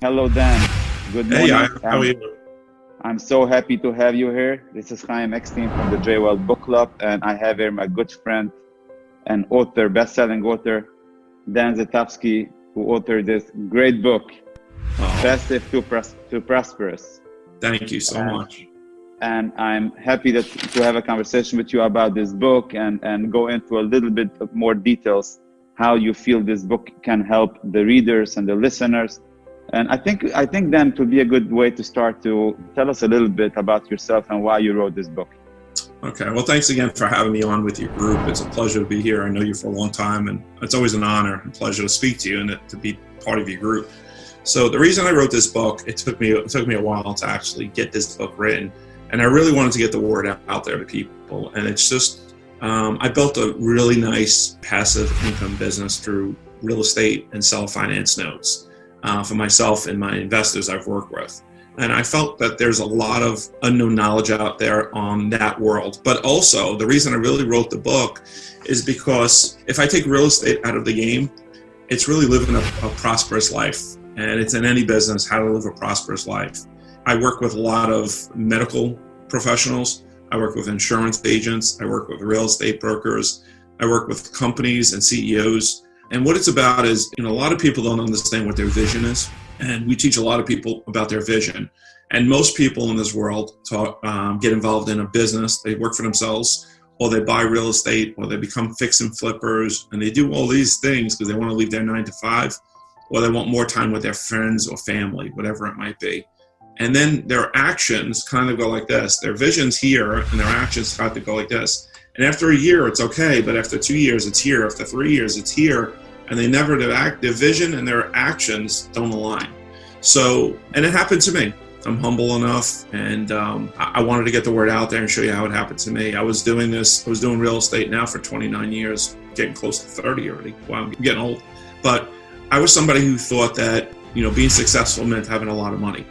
Hello, Dan. Good Hey, morning. how are you? I'm so happy to have you here. This is Chaim Eckstein from the J. Well Book Club, and I have here my good friend and author, best-selling author, Dan Zetavsky, who authored this great book, Oh, Passive to Prosperous. thank you so And, much. and I'm happy to have a conversation with you about this book and go into a little bit of more details, how you feel this book can help the readers and the listeners. And I think then it would be a good way to start to tell us a little bit about yourself and why you wrote this book. Okay, well, thanks again for having me on with your group. It's a pleasure to be here. I know you for a long time, and it's always an honor and pleasure to speak to you and to be part of your group. So the reason I wrote this book, it took me a while to actually get this book written, and I really wanted to get the word out there to people. And it's just, I built a really nice passive income business through real estate and seller finance notes for myself and my investors I've worked with. And I felt that there's a lot of unknown knowledge out there on that world. But also, the reason I really wrote the book is because if I take real estate out of the game, it's really living a prosperous life. And it's in any business, how to live a prosperous life. I work with a lot of medical professionals. I work with insurance agents. I work with real estate brokers. I work with companies and CEOs. And what it's about is, a lot of people don't understand what their vision is. And we teach a lot of people about their vision. And most people in this world get involved in a business. They work for themselves, or they buy real estate, or they become fix and flippers. And they do all these things because they want to leave their 9 to 5, or they want more time with their friends or family, whatever it might be. And then their actions kind of go like this. Their vision's here, and their actions start to go like this. And after a year, it's okay. But after 2 years, it's here. After 3 years, it's here. And their vision and their actions don't align. So, and it happened to me. I'm humble enough, and I wanted to get the word out there and show you how it happened to me. I was doing real estate now for 29 years, getting close to 30 already. Wow, I'm getting old. But I was somebody who thought that, being successful meant having a lot of money.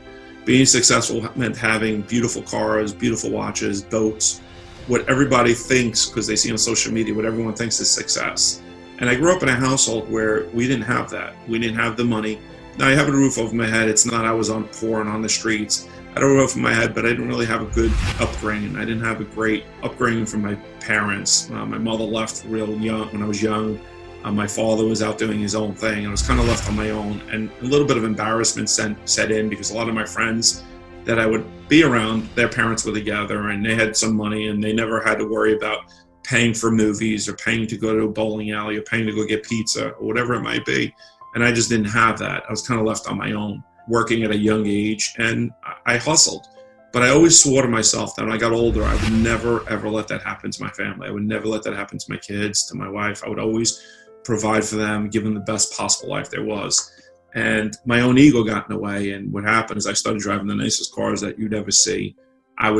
Being successful meant having beautiful cars, beautiful watches, boats, what everybody thinks, because they see on social media, what everyone thinks is success. And I grew up in a household where we didn't have that. We didn't have the money. Now I have a roof over my head. It's not I was on poor and on the streets. I had a roof over my head, but I didn't really have a good upbringing. I didn't have a great upbringing from my parents. My mother left real young when I was young. My father was out doing his own thing, and I was kind of left on my own. And a little bit of embarrassment set in because a lot of my friends that I would be around, their parents were together and they had some money, and they never had to worry about paying for movies or paying to go to a bowling alley or paying to go get pizza or whatever it might be. And I just didn't have that. I was kind of left on my own, working at a young age, and I hustled. But I always swore to myself that when I got older, I would never, ever let that happen to my family. I would never let that happen to my kids, to my wife. I would always provide for them, give them the best possible life there was. And my own ego got in the way. And what happened is I started driving the nicest cars that you'd ever see. I'd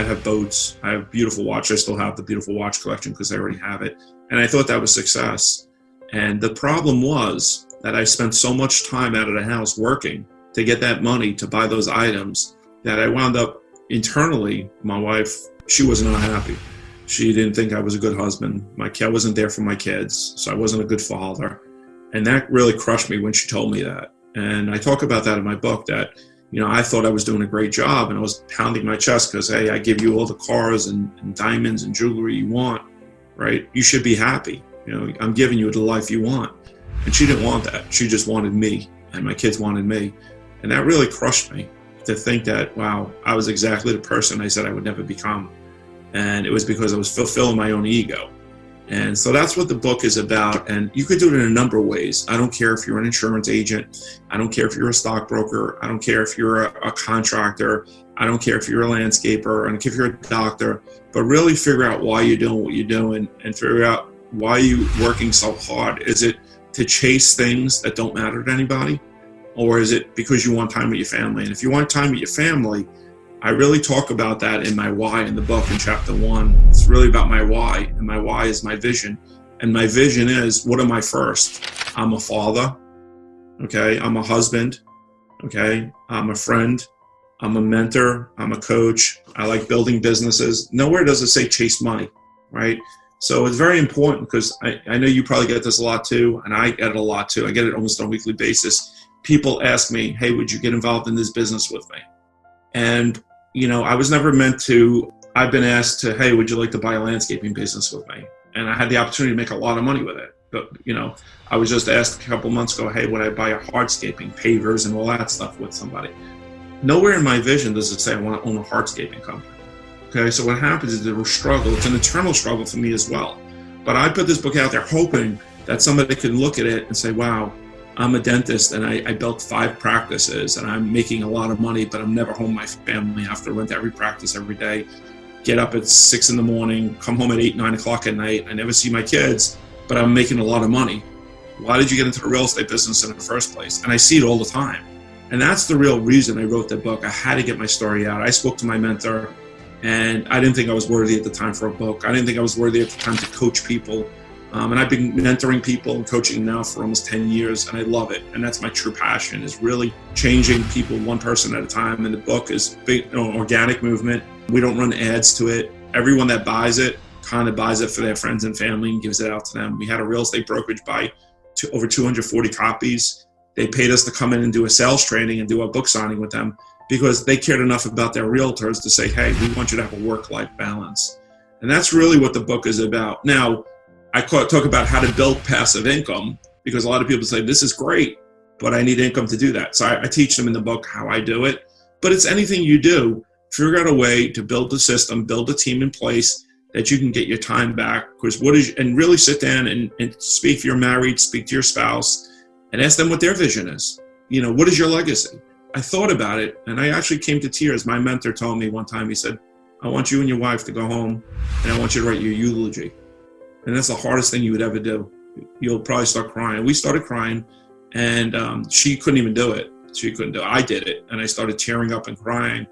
have boats, I have beautiful watches. I still have the beautiful watch collection because I already have it. And I thought that was success. And the problem was that I spent so much time out of the house working to get that money to buy those items that I wound up internally, my wife, she was not happy. She didn't think I was a good husband. I wasn't there for my kids, so I wasn't a good father. And that really crushed me when she told me that. And I talk about that in my book, that I thought I was doing a great job, and I was pounding my chest because, hey, I give you all the cars and diamonds and jewelry you want, right? You should be happy. I'm giving you the life you want. And she didn't want that. She just wanted me, and my kids wanted me. And that really crushed me, to think that, wow, I was exactly the person I said I would never become. And it was because I was fulfilling my own ego. And so that's what the book is about. And you could do it in a number of ways. I don't care if you're an insurance agent. I don't care if you're a stockbroker. I don't care if you're a contractor. I don't care if you're a landscaper. I don't care if you're a doctor. But really figure out why you're doing what you're doing, and figure out why you're working so hard. Is it to chase things that don't matter to anybody? Or is it because you want time with your family? And if you want time with your family, I really talk about that in my why in the book in chapter 1. It's really about my why, and my why is my vision. And my vision is, what am I first? I'm a father, okay? I'm a husband, okay? I'm a friend. I'm a mentor. I'm a coach. I like building businesses. Nowhere does it say chase money, right? So it's very important, because I know you probably get this a lot too, and I get it a lot too. I get it almost on a weekly basis. people ask me, hey, would you get involved in this business with me? And, I was never meant to. I've been asked to, hey, would you like to buy a landscaping business with me? And I had the opportunity to make a lot of money with it. But, I was just asked a couple months ago, hey, would I buy a hardscaping, pavers and all that stuff with somebody? Nowhere in my vision does it say I want to own a hardscaping company. Okay, so what happens is there was struggle. It's an internal struggle for me as well. But I put this book out there hoping that somebody could look at it and say, wow, I'm a dentist and I built 5 practices and I'm making a lot of money, but I'm never home with my family. I have to rent every practice every day, get up at 6 a.m, come home at 8, 9 o'clock at night. I never see my kids, but I'm making a lot of money. Why did you get into the real estate business in the first place? And I see it all the time. And that's the real reason I wrote the book. I had to get my story out. I spoke to my mentor, and I didn't think I was worthy at the time for a book. I didn't think I was worthy at the time to coach people. And I've been mentoring people and coaching now for almost 10 years, and I love it. And that's my true passion, is really changing people one person at a time. And the book is big, organic movement. We don't run ads to it. Everyone that buys it kind of buys it for their friends and family and gives it out to them. We had a real estate brokerage buy over 240 copies. They paid us to come in and do a sales training and do a book signing with them because they cared enough about their realtors to say, hey, we want you to have a work-life balance. And that's really what the book is about. Now, I talk about how to build passive income because a lot of people say, this is great, but I need income to do that. So I teach them in the book how I do it. But it's anything you do, figure out a way to build the system, build a team in place that you can get your time back. Because and really sit down and speak, if you're married, speak to your spouse and ask them what their vision is. What is your legacy? I thought about it and I actually came to tears. My mentor told me one time, he said, I want you and your wife to go home and I want you to write your eulogy. And that's the hardest thing you would ever do. You'll probably start crying. We started crying and she couldn't even do it. She couldn't do it. I did it. And I started tearing up and crying.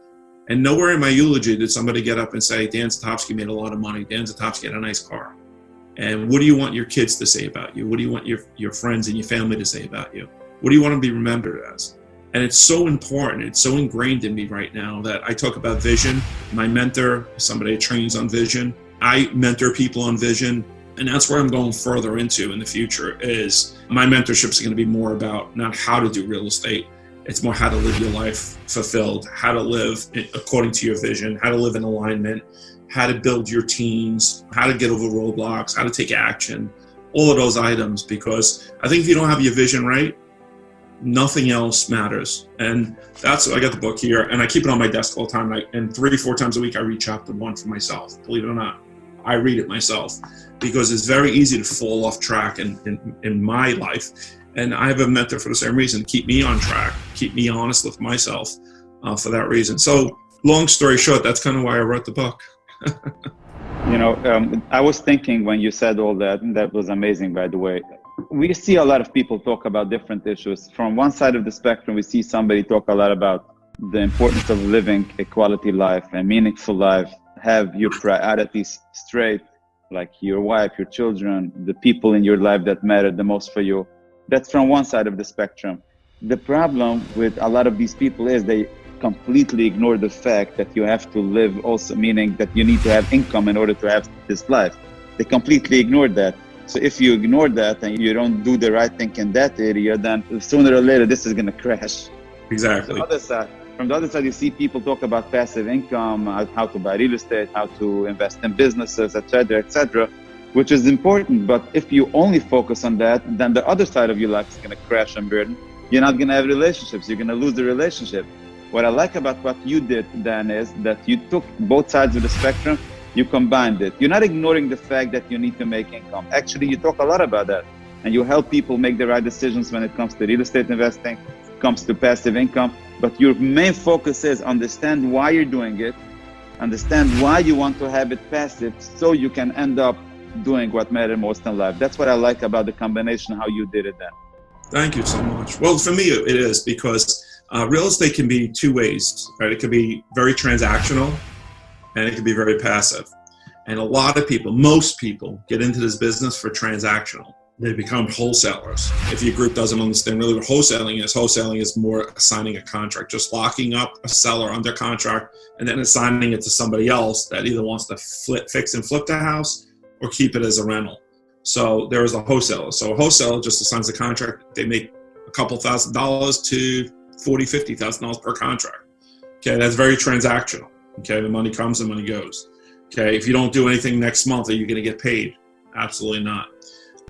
And nowhere in my eulogy did somebody get up and say, Dan Zatopsky made a lot of money. Dan Zatopsky had a nice car. And what do you want your kids to say about you? What do you want your friends and your family to say about you? What do you want to be remembered as? And it's so important. It's so ingrained in me right now that I talk about vision. My mentor, somebody that trains on vision. I mentor people on vision. And that's where I'm going further into in the future is my mentorship is going to be more about not how to do real estate. It's more how to live your life fulfilled, how to live according to your vision, how to live in alignment, how to build your teams, how to get over roadblocks, how to take action, all of those items. Because I think if you don't have your vision right, nothing else matters. And that's why I got the book here and I keep it on my desk all the time. And 3-4 times a week, I read chapter 1 for myself. Believe it or not, I read it myself because it's very easy to fall off track in my life. And I have a mentor for the same reason, keep me on track, keep me honest with myself for that reason. So long story short, that's kind of why I wrote the book. I was thinking when you said all that, and that was amazing, by the way. We see a lot of people talk about different issues. From one side of the spectrum, we see somebody talk a lot about the importance of living a quality life, a meaningful life, have your priorities straight, like your wife, your children, the people in your life that matter the most for you. That's from one side of the spectrum. The problem with a lot of these people is they completely ignore the fact that you have to live also, meaning that you need to have income in order to have this life. They completely ignore that. So if you ignore that and you don't do the right thing in that area, then sooner or later this is going to crash. Exactly. From the other side, you see people talk about passive income, how to buy real estate, how to invest in businesses, etc., which is important. But if you only focus on that, then the other side of your life is going to crash and burn. You're not going to have relationships. You're going to lose the relationship. What I like about what you did, Dan, is that you took both sides of the spectrum, you combined it. You're not ignoring the fact that you need to make income. Actually, you talk a lot about that. And you help people make the right decisions when it comes to real estate investing, comes to passive income. But your main focus is understand why you're doing it, understand why you want to have it passive so you can end up doing what matters most in life. That's what I like about the combination, how you did it then. Thank you so much. Well, for me, it is because real estate can be two ways, right? It could be very transactional and it can be very passive. And a lot of people, most people get into this business for transactional. They become wholesalers. If your group doesn't understand really what wholesaling is more signing a contract, just locking up a seller under contract and then assigning it to somebody else that either wants to fix and flip the house or keep it as a rental. So there is a wholesaler. So a wholesaler just assigns a contract. They make a couple $1,000s to $40,000, $50,000 per contract. Okay, that's very transactional. Okay, the money comes, the money goes. Okay, if you don't do anything next month, are you going to get paid? Absolutely not.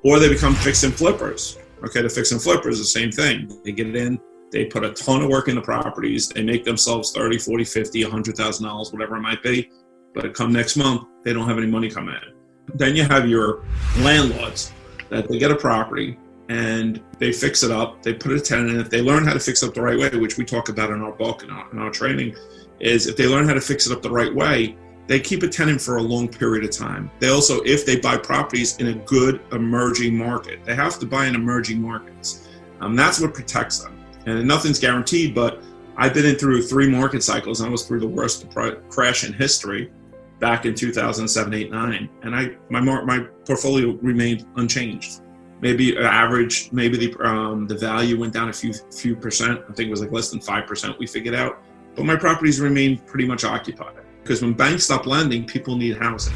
Or they become fix and flippers. Okay, the fix and flippers, the same thing. They get it in, they put a ton of work in the properties, they make themselves $30,000, $40,000, $50,000, $100,000, whatever it might be. But come next month, they don't have any money coming in. Then you have your landlords that they get a property and they fix it up, they put a tenant in. If they learn how to fix it up the right way, which we talk about in our book and in our training, is if they learn how to fix it up the right way, they keep a tenant for a long period of time. They also, if they buy properties in a good emerging market, they have to buy in emerging markets. That's what protects them. And nothing's guaranteed, but I've been through 3 market cycles. I was through the worst crash in history back in 2007, 8, 9. And my portfolio remained unchanged. Maybe average, maybe the value went down a few percent. I think it was like less than 5% we figured out. But my properties remained pretty much occupied. Because when banks stop lending, people need housing.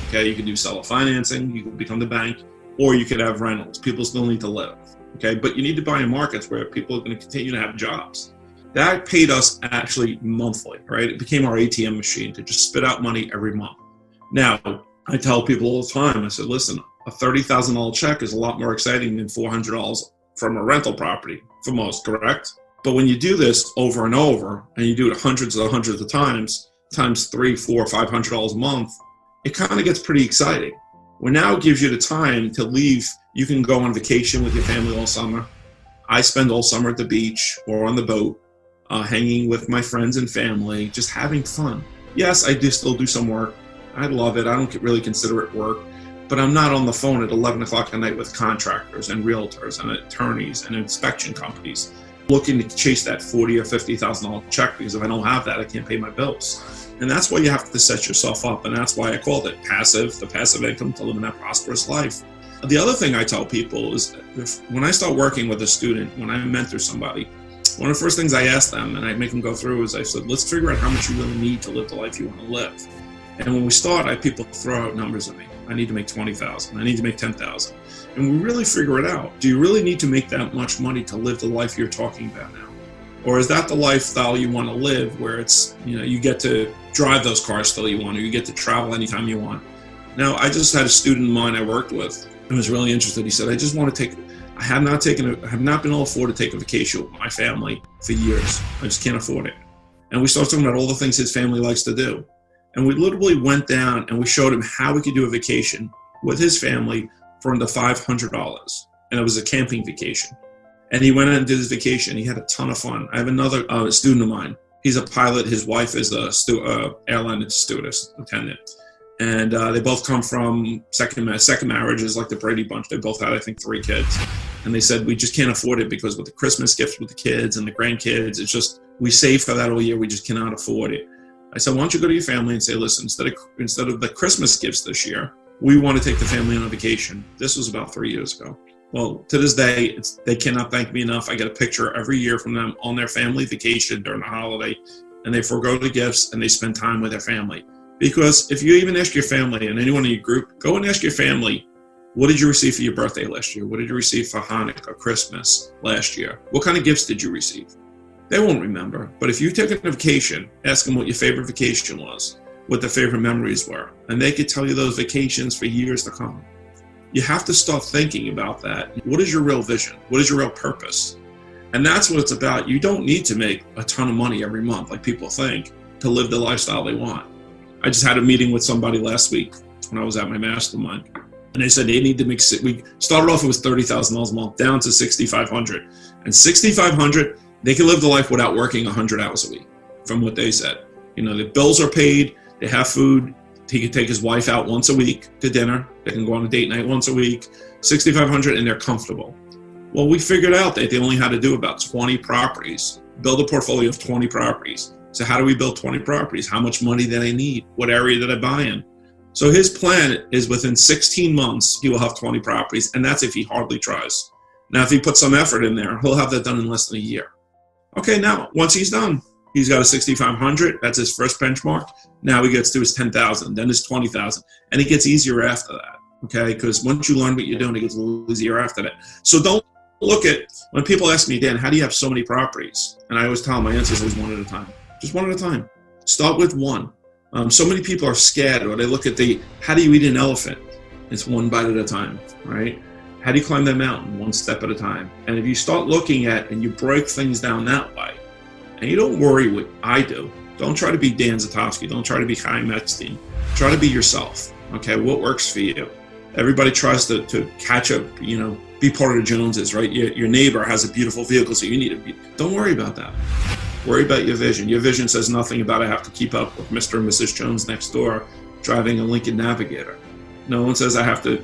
Okay, you can do seller financing, you can become the bank, or you could have rentals. People still need to live. Okay, but you need to buy in markets where people are going to continue to have jobs. That paid us actually monthly, right? It became our ATM machine to just spit out money every month. Now, I tell people all the time, I said, listen, a $30,000 check is a lot more exciting than $400 from a rental property for most, correct? But when you do this over and over, and you do it hundreds of times $300, $400, $500 a month, it kind of gets pretty exciting. Well, now it gives you the time to leave. You can go on vacation with your family all summer. I spend all summer at the beach or on the boat, hanging with my friends and family, just having fun. Yes, I do still do some work. I love it. I don't really consider it work, but I'm not on the phone at 11 o'clock at night with contractors and realtors and attorneys and inspection companies looking to chase that $40,000 or $50,000 check, because if I don't have that, I can't pay my bills. And that's why you have to set yourself up. And that's why I called it the passive income to live in that prosperous life. The other thing I tell people is when I start working with a student, when I mentor somebody, one of the first things I ask them, and I make them go through, is I said, let's figure out how much you really need to live the life you want to live. And when we start, people throw out numbers at me. I need to make $20,000. I need to make $10,000. And we really figure it out. Do you really need to make that much money to live the life you're talking about now? Or is that the lifestyle you want to live, where it's, you get to drive those cars still you want, or you get to travel anytime you want? Now, I just had a student of mine I worked with who was really interested. He said, I have not been able to afford to take a vacation with my family for years. I just can't afford it. And we started talking about all the things his family likes to do. And we literally went down and we showed him how we could do a vacation with his family for under $500. And it was a camping vacation. And he went out and did his vacation. He had a ton of fun. I have another student of mine. He's a pilot. His wife is a airline stewardess attendant. And they both come from second marriages, like the Brady Bunch. They both had, I think, 3 kids. And they said, we just can't afford it because with the Christmas gifts with the kids and the grandkids, it's just, we save for that all year. We just cannot afford it. I said, why don't you go to your family and say, listen, instead of the Christmas gifts this year, we want to take the family on a vacation. This was about 3 years ago. Well, to this day, they cannot thank me enough. I get a picture every year from them on their family vacation during the holiday, and they forego the gifts and they spend time with their family. Because if you even ask your family and anyone in your group, go and ask your family, what did you receive for your birthday last year? What did you receive for Hanukkah or Christmas last year? What kind of gifts did you receive? They won't remember. But if you take a vacation, ask them what your favorite vacation was, what their favorite memories were, and they could tell you those vacations for years to come. You have to start thinking about that. What is your real vision? What is your real purpose? And that's what it's about. You don't need to make a ton of money every month, like people think, to live the lifestyle they want. I just had a meeting with somebody last week when I was at my mastermind, and they said they need to make. We started off with $30,000 a month, down to $6,500, and $6,500 they can live the life without working 100 hours a week. From what they said, the bills are paid, they have food. He could take his wife out once a week to dinner. They can go on a date night once a week. $6,500, and they're comfortable. Well, we figured out that they only had to do about 20 properties, build a portfolio of 20 properties. So how do we build 20 properties? How much money did I need? What area did I buy in? So his plan is within 16 months, he will have 20 properties. And that's if he hardly tries. Now, if he puts some effort in there, he'll have that done in less than a year. Okay, now, once he's done, he's got a $6,500. That's his first benchmark. Now he gets to his $10,000, then his $20,000. And it gets easier after that, okay? Because once you learn what you're doing, it gets a little easier after that. So don't look at, when people ask me, Dan, how do you have so many properties? And I always tell them my answer is always one at a time. Just one at a time. Start with one. So many people are scared, or they look at how do you eat an elephant? It's one bite at a time, right? How do you climb that mountain? One step at a time. And if you start looking at and you break things down that way, and you don't worry what I do, don't try to be Dan Zatofsky, don't try to be Chaim Epstein. Try to be yourself, okay? What works for you? Everybody tries to catch up, be part of the Joneses, right? Your neighbor has a beautiful vehicle, so you need to be. Don't worry about that. Worry about your vision. Your vision says nothing about I have to keep up with Mr. and Mrs. Jones next door driving a Lincoln Navigator. No one says I have to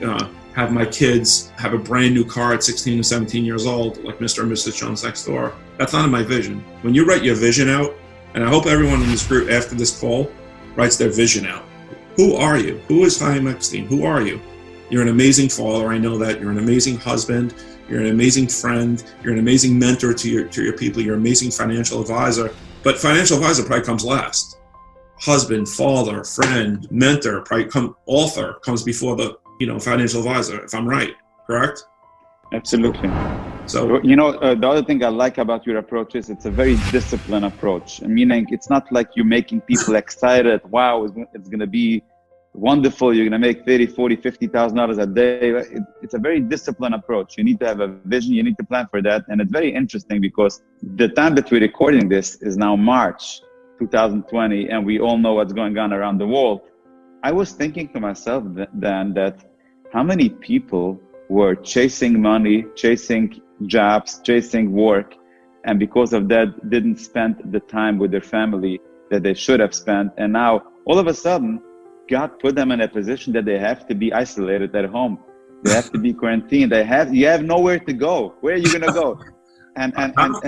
have my kids have a brand new car at 16 and 17 years old like Mr. and Mrs. Jones next door. That's not in my vision. When you write your vision out, and I hope everyone in this group after this call writes their vision out. Who are you? Who is Chaim Epstein? Who are you? You're an amazing father. I know that. You're an amazing husband. You're an amazing friend. You're an amazing mentor to your people. You're an amazing financial advisor. But financial advisor probably comes last. Husband, father, friend, mentor, author comes before the financial advisor, if I'm right, correct? Absolutely. So, the other thing I like about your approach is it's a very disciplined approach. Meaning it's not like you're making people excited. Wow, it's going to be wonderful. You're going to make $30,000, $40,000, $50,000 a day. It's a very disciplined approach. You need to have a vision. You need to plan for that. And it's very interesting because the time that we're recording this is now March 2020, and we all know what's going on around the world. I was thinking to myself then that how many people were chasing money, chasing jobs, chasing work, and because of that didn't spend the time with their family that they should have spent. And now all of a sudden, God put them in a position that they have to be isolated at home. They have to be quarantined. You have nowhere to go. Where are you going to go? And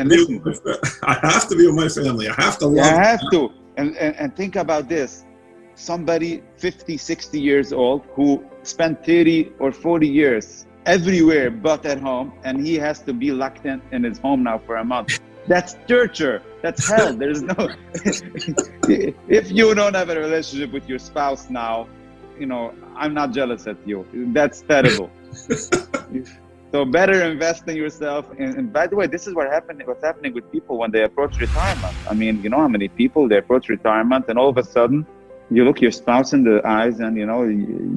listen, I have to be with my family. I have to love I have to. And think about this. Somebody 50, 60 years old who spent 30 or 40 years everywhere but at home, and he has to be locked in his home now for a month. That's torture. That's hell. There's no. If you don't have a relationship with your spouse now, I'm not jealous at you. That's terrible. So better invest in yourself. And by the way, this is what's happening with people when they approach retirement. I mean, you know how many people they approach retirement, and all of a sudden, you look your spouse in the eyes, and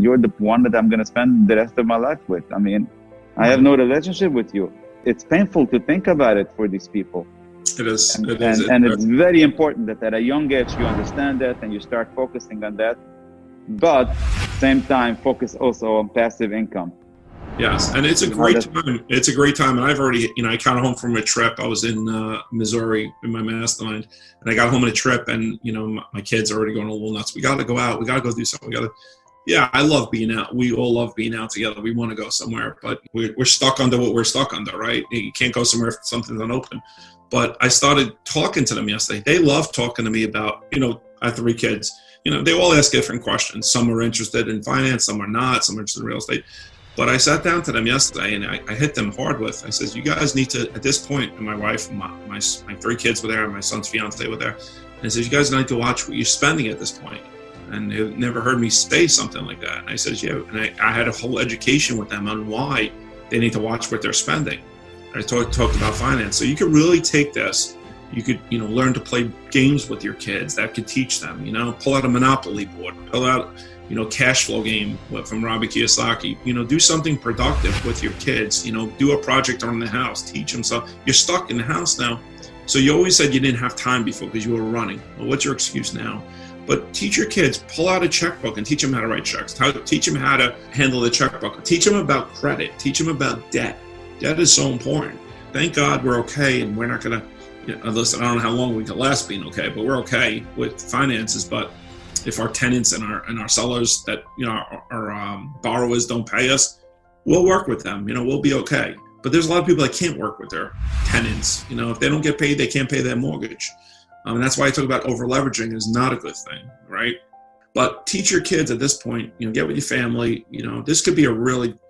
you're the one that I'm going to spend the rest of my life with. I mean, I have no relationship with you. It's painful to think about it for these people. It is. And it's very important that at a young age you understand that and you start focusing on that. But at the same time, focus also on passive income. Yes, and it's a great time. It's a great time, and I've already, I got home from a trip. I was in Missouri in my mastermind, and I got home on a trip, and my kids are already going a little nuts. We got to go out. We got to go do something. Yeah, I love being out. We all love being out together. We want to go somewhere, but we're stuck under what we're stuck under, right? You can't go somewhere if something's unopened. But I started talking to them yesterday. They love talking to me about, I have 3 kids. They all ask different questions. Some are interested in finance, some are not, some are interested in real estate. But I sat down to them yesterday and I hit them hard with, I says, you guys need to, at this point, and my wife, my 3 kids were there, and my son's fiance were there. And I said, you guys need to watch what you're spending at this point. And they never heard me say something like that. And I said, yeah. And I had a whole education with them on why they need to watch what they're spending. I talked about finance. So you could really take this. You could, learn to play games with your kids that could teach them, pull out a Monopoly board, pull out, cash flow game from Robert Kiyosaki, do something productive with your kids, do a project on the house, teach them something. You're stuck in the house now. So you always said you didn't have time before because you were running. Well, what's your excuse now? But teach your kids, pull out a checkbook and teach them how to write checks. Teach them how to handle the checkbook. Teach them about credit. Teach them about debt. Debt is so important. Thank God we're okay, and we're not going to, listen, I don't know how long we can last being okay, but we're okay with finances. But if our tenants and our sellers that, our borrowers don't pay us, we'll work with them. We'll be okay. But there's a lot of people that can't work with their tenants. If they don't get paid, they can't pay their mortgage. And that's why I talk about over leveraging is not a good thing, right? But teach your kids at this point, get with your family. This could be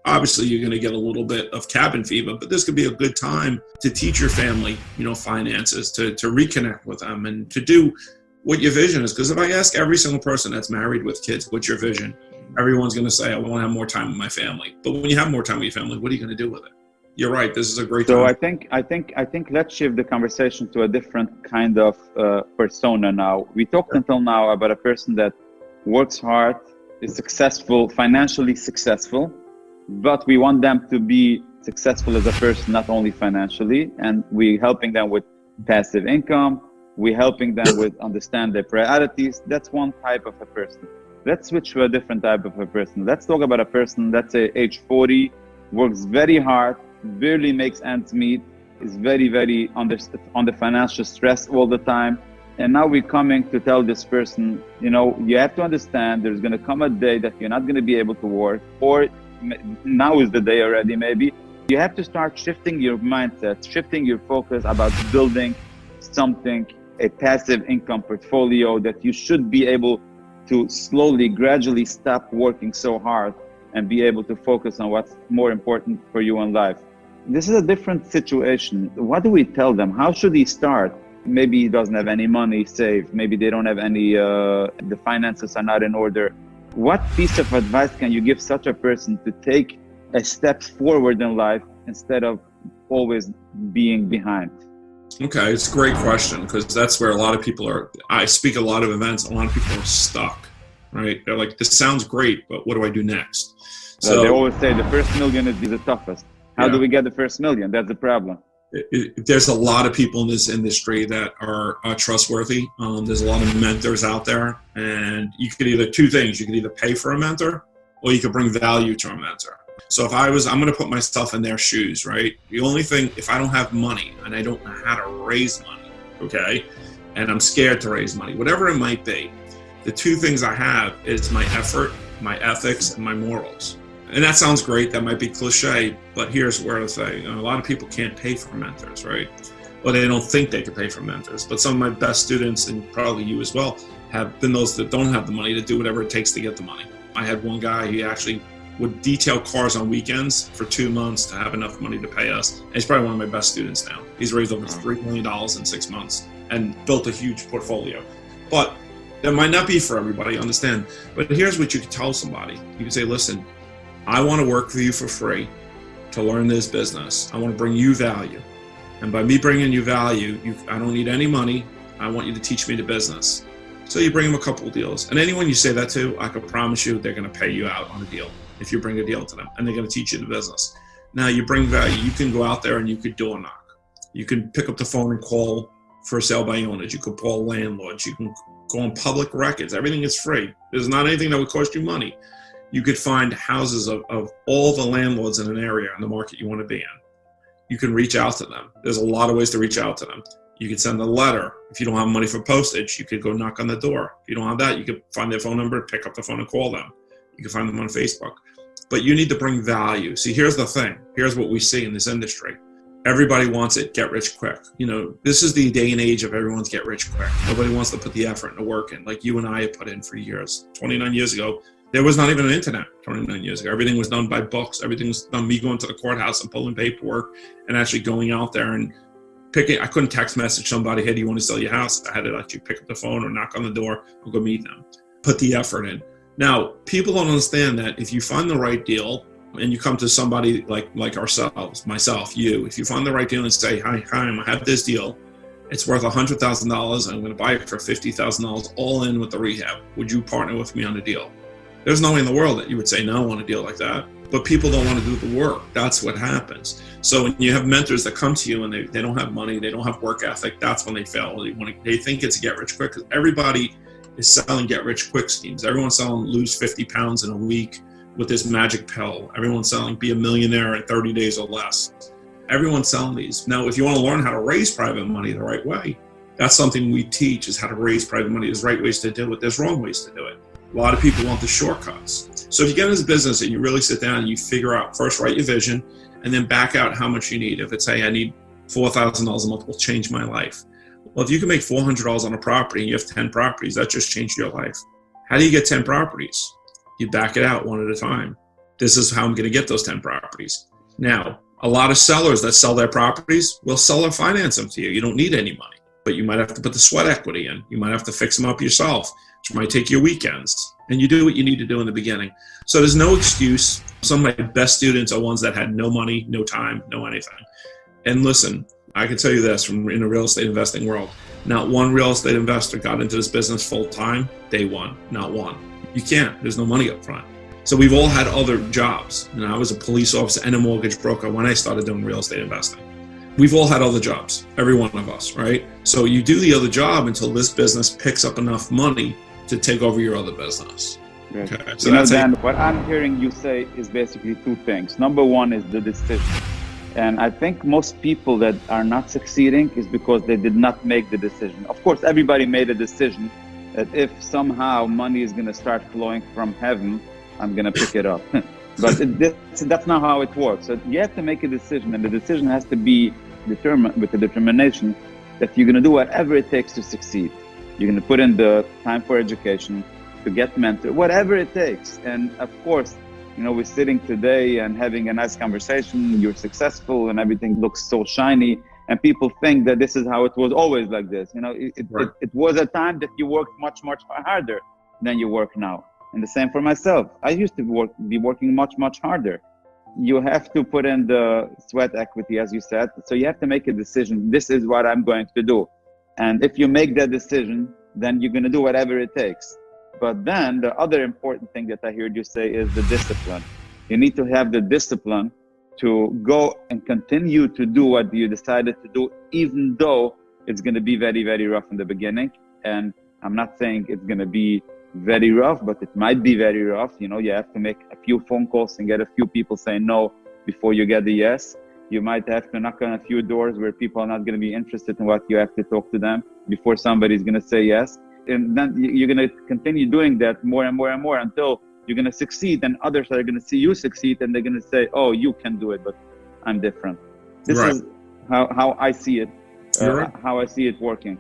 obviously you're going to get a little bit of cabin fever, but this could be a good time to teach your family, finances, to reconnect with them and to do what your vision is. Because if I ask every single person that's married with kids, what's your vision? Everyone's going to say, I want to have more time with my family. But when you have more time with your family, what are you going to do with it? You're right. This is a great So time. I think let's shift the conversation to a different kind of persona now. We talked until now about a person that works hard, is successful, financially successful, but we want them to be successful as a person, not only financially. And we're helping them with passive income. We're helping them with understand their priorities. That's one type of a person. Let's switch to a different type of a person. Let's talk about a person, let's say age 40, works very hard, barely makes ends meet, is very under the financial stress all the time. And now we're coming to tell this person, you know, you have to understand there's going to come a day that you're not going to be able to work, or now is the day already maybe. You have to start shifting your mindset, shifting your focus about building something, a passive income portfolio that you should be able to slowly, gradually stop working so hard and be able to focus on what's more important for you in life. This is a different situation. What do we tell them? How should he start? Maybe he doesn't have any money saved. Maybe they don't have any, the finances are not in order. What piece of advice can you give such a person to take a step forward in life instead of always being behind? Okay, it's a great question, because that's where a lot of people are. I speak at a lot of events. A lot of people are stuck, right? They're like, this sounds great, but what do I do next? So they always say the first million is the toughest. How do we get the first million? That's the problem. There's a lot of people in this industry that are trustworthy. There's a lot of mentors out there, and you could either two things. You could either pay for a mentor, or you could bring value to a mentor. So I'm going to put myself in their shoes, right? The only thing, if I don't have money and I don't know how to raise money, okay, and I'm scared to raise money, whatever it might be, the two things I have is my effort, my ethics, and my morals. And that sounds great. That might be cliche, but here's where to say, a lot of people can't pay for mentors, right? Or they don't think they can pay for mentors. But some of my best students, and probably you as well, have been those that don't have the money to do whatever it takes to get the money. I had one guy, he actually would detail cars on weekends for 2 months to have enough money to pay us. And he's probably one of my best students now. He's raised over $3 million in 6 months and built a huge portfolio. But that might not be for everybody, understand. But here's what you can tell somebody. You can say, listen, I want to work for you for free to learn this business. I want to bring you value. And by me bringing you value, I don't need any money. I want you to teach me the business. So you bring them a couple of deals. And anyone you say that to, I can promise you they're going to pay you out on a deal if you bring a deal to them. And they're going to teach you the business. Now you bring value. You can go out there and you could door knock. You can pick up the phone and call for sale by owners. You could call landlords. You can go on public records. Everything is free. There's not anything that would cost you money. You could find houses of all the landlords in an area in the market you want to be in. You can reach out to them. There's a lot of ways to reach out to them. You could send a letter. If you don't have money for postage, you could go knock on the door. If you don't have that, you could find their phone number, pick up the phone and call them. You can find them on Facebook. But you need to bring value. See, here's the thing. Here's what we see in this industry. Everybody wants it, get rich quick. You know, this is the day and age of everyone's get rich quick. Nobody wants to put the effort and the work in, like you and I have put in for years. 29 years ago, there was not even an internet 29 years ago. Everything was done by books. Everything was done me going to the courthouse and pulling paperwork and actually going out there and picking. I couldn't text message somebody, hey, do you want to sell your house? I had to actually pick up the phone or knock on the door and go meet them. Put the effort in. Now, people don't understand that if you find the right deal and you come to somebody like ourselves, myself, you, if you find the right deal and say, hi, I have this deal. It's worth $100,000. I'm going to buy it for $50,000 all in with the rehab. Would you partner with me on the deal? There's no way in the world that you would say no on a deal like that. But people don't want to do the work. That's what happens. So when you have mentors that come to you and they don't have money, they don't have work ethic, that's when they fail. They think it's get rich quick, because everybody is selling get rich quick schemes. Everyone's selling lose 50 pounds in a week with this magic pill. Everyone's selling be a millionaire in 30 days or less. Everyone's selling these. Now, if you want to learn how to raise private money the right way, that's something we teach, is how to raise private money. There's right ways to do it. There's wrong ways to do it. A lot of people want the shortcuts. So if you get into this business and you really sit down and you figure out, first write your vision and then back out how much you need. If it's, hey, I need $4,000 a month, will change my life. Well, if you can make $400 on a property and you have 10 properties, that just changed your life. How do you get 10 properties? You back it out one at a time. This is how I'm going to get those 10 properties. Now, a lot of sellers that sell their properties will sell or finance them to you. You don't need any money. but you might have to put the sweat equity in. You might have to fix them up yourself, which might take your weekends. And you do what you need to do in the beginning. So there's no excuse. Some of my best students are ones that had no money, no time, no anything. And listen, I can tell you this from in the real estate investing world, not one real estate investor got into this business full time, day one, not one. You can't, there's no money up front. So we've all had other jobs. And I was a police officer and a mortgage broker when I started doing real estate investing. We've all had other jobs, every one of us, right? So you do the other job until this business picks up enough money to take over your other business. Right. Okay. So you know, that's Dan, what I'm hearing you say is basically two things. Number one is the decision. And I think most people that are not succeeding is because they did not make the decision. Of course, everybody made a decision that if somehow money is going to start flowing from heaven, I'm going to pick it up. But that's not how it works. So you have to make a decision, and the decision has to be determined with the determination that you're going to do whatever it takes to succeed. You're going to put in the time for education, to get mentored, whatever it takes. And of course, you know, we're sitting today and having a nice conversation, you're successful and everything looks so shiny. And people think that this is how it was always like this. You know, it was a time that you worked much, much harder than you work now. And the same for myself. I used to be working much, much harder. You have to put in the sweat equity, as you said. So you have to make a decision. This is what I'm going to do. And if you make that decision, then you're going to do whatever it takes. But then the other important thing that I heard you say is the discipline. You need to have the discipline to go and continue to do what you decided to do, even though it's going to be very, very rough in the beginning. And I'm not saying it's going to be very rough, but it might be very rough. You know, you have to make a few phone calls and get a few people saying no before you get the yes. You might have to knock on a few doors where people are not going to be interested in what you have to talk to them before somebody's going to say yes. And then you're going to continue doing that more and more and more until you're going to succeed, and others are going to see you succeed and they're going to say, oh, you can do it, but I'm different. This is how I see it, how I see it working.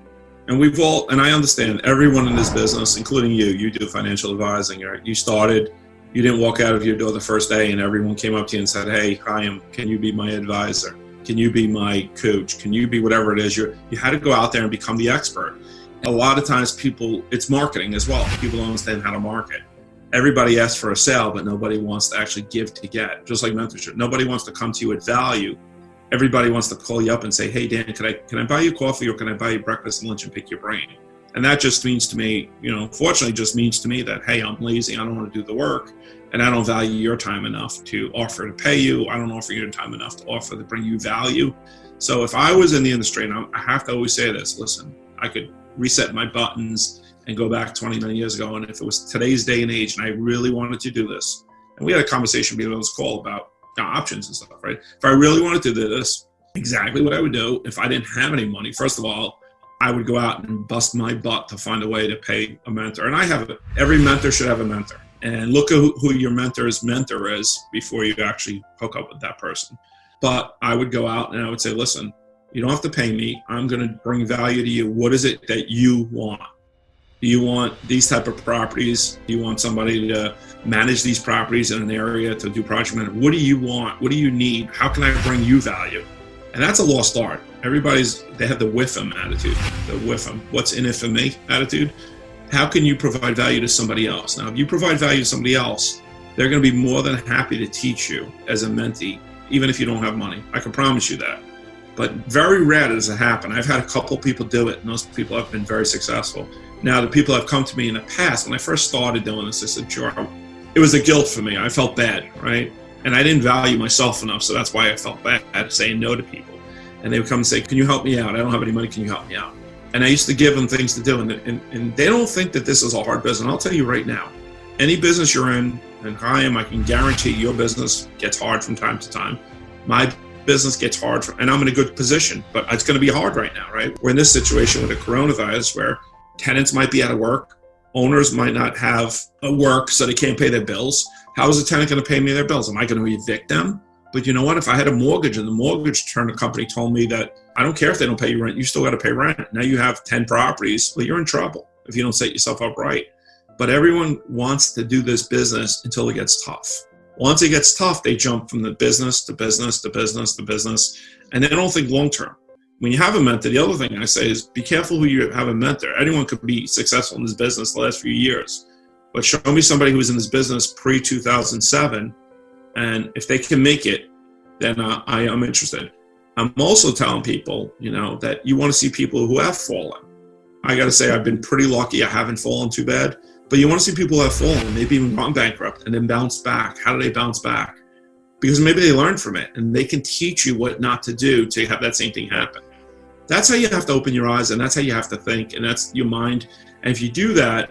And we've all, and I understand everyone in this business, including you do financial advising, right? You started, you didn't walk out of your door the first day and everyone came up to you and said, hey, Chaim, can you be my advisor? Can you be my coach? Can you be whatever it is? You had to go out there and become the expert. A lot of times it's marketing as well. People don't understand how to market. Everybody asks for a sale, but nobody wants to actually give to get, just like mentorship. Nobody wants to come to you at value. Everybody wants to call you up and say, hey, Dan, can I buy you coffee, or can I buy you breakfast and lunch and pick your brain? And that just means to me, you know, fortunately just means to me that, hey, I'm lazy, I don't want to do the work, and I don't value your time enough to offer to pay you. I don't offer your time enough to offer to bring you value. So if I was in the industry, and I have to always say this, listen, I could reset my buttons and go back 29 years ago. And if it was today's day and age and I really wanted to do this, and we had a conversation on this call about options and stuff, right? If I really wanted to do this, exactly what I would do if I didn't have any money. First of all, I would go out and bust my butt to find a way to pay a mentor. And every mentor should have a mentor. And look at who your mentor's mentor is before you actually hook up with that person. But I would go out and I would say, listen, you don't have to pay me. I'm going to bring value to you. What is it that you want? Do you want these type of properties? Do you want somebody to manage these properties in an area to do project management? What do you want? What do you need? How can I bring you value? And that's a lost art. They have the whiffum attitude, the whiffum, what's in it for me attitude. How can you provide value to somebody else? Now, if you provide value to somebody else, they're going to be more than happy to teach you as a mentee, even if you don't have money. I can promise you that. But very rare does it happen. I've had a couple people do it, and those people have been very successful. Now, the people have come to me in the past, when I first started doing this, I said, sure, it was a guilt for me. I felt bad, right? And I didn't value myself enough, so that's why I felt bad saying no to people. And they would come and say, can you help me out? I don't have any money, can you help me out? And I used to give them things to do, and they don't think that this is a hard business. And I'll tell you right now, any business you're in, and I can guarantee your business gets hard from time to time. My business gets hard, and I'm in a good position, but it's going to be hard right now, right? We're in this situation with the coronavirus where tenants might be out of work, owners might not have a work, so they can't pay their bills. How is a tenant going to pay me their bills? Am I going to evict them? But you know what? If I had a mortgage and the mortgage company told me that I don't care if they don't pay you rent, you still got to pay rent. Now you have 10 properties, well, you're in trouble if you don't set yourself up right. But everyone wants to do this business until it gets tough. Once it gets tough, they jump from the business to business to business to business, and they don't think long term. when you have a mentor, the other thing I say is be careful who you have a mentor. Anyone could be successful in this business the last few years, but show me somebody who was in this business pre-2007, and if they can make it, then I am interested. I'm also telling people, that you want to see people who have fallen. I got to say, I've been pretty lucky. I haven't fallen too bad, but you want to see people who have fallen, maybe even gone bankrupt and then bounce back. How do they bounce back? Because maybe they learned from it and they can teach you what not to do to have that same thing happen. That's how you have to open your eyes, and that's how you have to think, and that's your mind. And if you do that,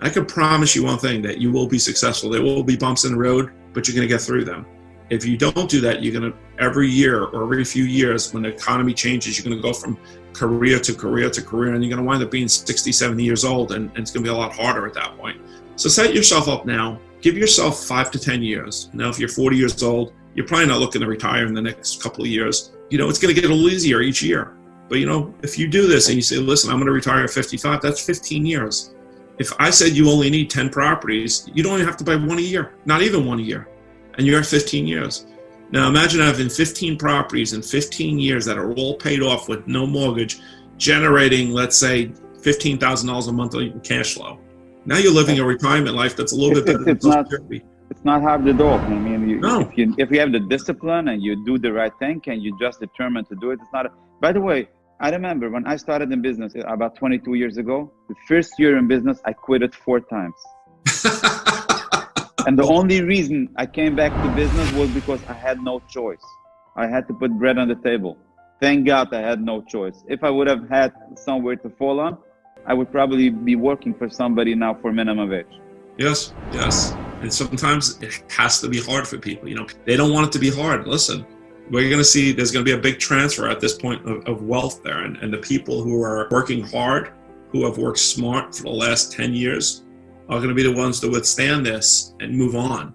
I can promise you one thing, that you will be successful. There will be bumps in the road, but you're going to get through them. If you don't do that, you're going to, every year or every few years, when the economy changes, you're going to go from career to career to career, and you're going to wind up being 60, 70 years old, and it's going to be a lot harder at that point. So set yourself up now. Give yourself 5 to 10 years. Now, if you're 40 years old, you're probably not looking to retire in the next couple of years. It's going to get a little easier each year. But, if you do this and you say, listen, I'm going to retire at 55, that's 15 years. If I said you only need 10 properties, you don't even have to buy one a year, not even one a year. And you're at 15 years. Now, imagine having 15 properties in 15 years that are all paid off with no mortgage, generating, let's say, $15,000 a month in cash flow. Now you're living a retirement life that's a little bit better than Social Security. It's not hard at all. I mean, No. if you have the discipline and you do the right thing and you just determined to do it, it's not. By the way, I remember when I started in business about 22 years ago, the first year in business, I quit it 4 times. And the only reason I came back to business was because I had no choice. I had to put bread on the table. Thank God I had no choice. If I would have had somewhere to fall on, I would probably be working for somebody now for minimum wage. Yes. And sometimes it has to be hard for people. They don't want it to be hard. Listen, we're going to see there's going to be a big transfer at this point of wealth there. And the people who are working hard, who have worked smart for the last 10 years, are going to be the ones to withstand this and move on.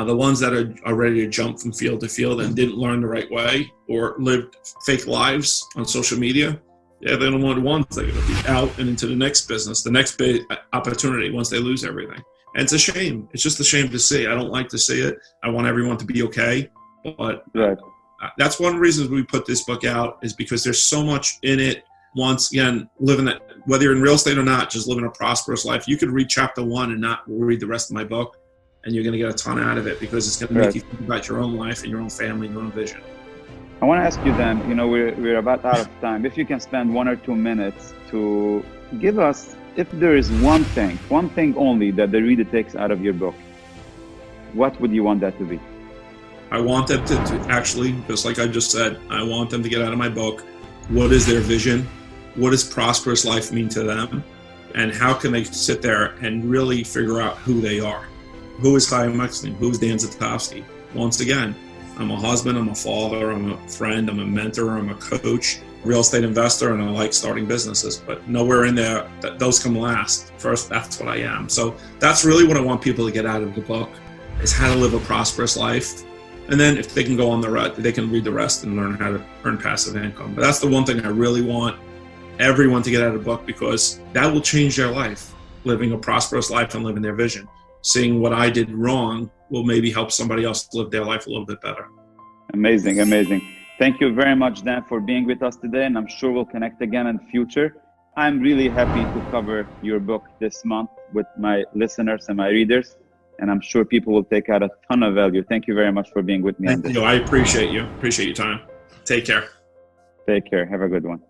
The ones that are ready to jump from field to field and didn't learn the right way or lived fake lives on social media, they're the ones that are going to be out and into the next business, the next big opportunity once they lose everything. And it's a shame. It's just a shame to see. I don't like to see it. I want everyone to be okay. But right. That's one of the reasons we put this book out, is because there's so much in it. Once again, living that, whether you're in real estate or not, just living a prosperous life. You could read chapter 1 and not read the rest of my book, and you're going to get a ton out of it, because it's going to make you think about your own life and your own family and your own vision. I want to ask you then, we're about out of time. If you can spend 1 or 2 minutes to give us, if there is one thing only that the reader takes out of your book, what would you want that to be? I want them to actually, just like I just said, I want them to get out of my book, what is their vision? What does prosperous life mean to them? And how can they sit there and really figure out who they are? Who is Chaim Exling? Who is Dan Zotofsky? Once again, I'm a husband, I'm a father, I'm a friend, I'm a mentor, I'm a coach, real estate investor, and I like starting businesses. But nowhere in there, those come last. First, that's what I am. So that's really what I want people to get out of the book, is how to live a prosperous life. And then if they can go on the road, they can read the rest and learn how to earn passive income. But that's the one thing I really want everyone to get out of the book, because that will change their life, living a prosperous life and living their vision. Seeing what I did wrong will maybe help somebody else live their life a little bit better. Amazing. Thank you very much, Dan, for being with us today, and I'm sure we'll connect again in the future. I'm really happy to cover your book this month with my listeners and my readers, and I'm sure people will take out a ton of value. Thank you very much for being with me. Thank you. I appreciate you. Appreciate your time. Take care. Take care. Have a good one.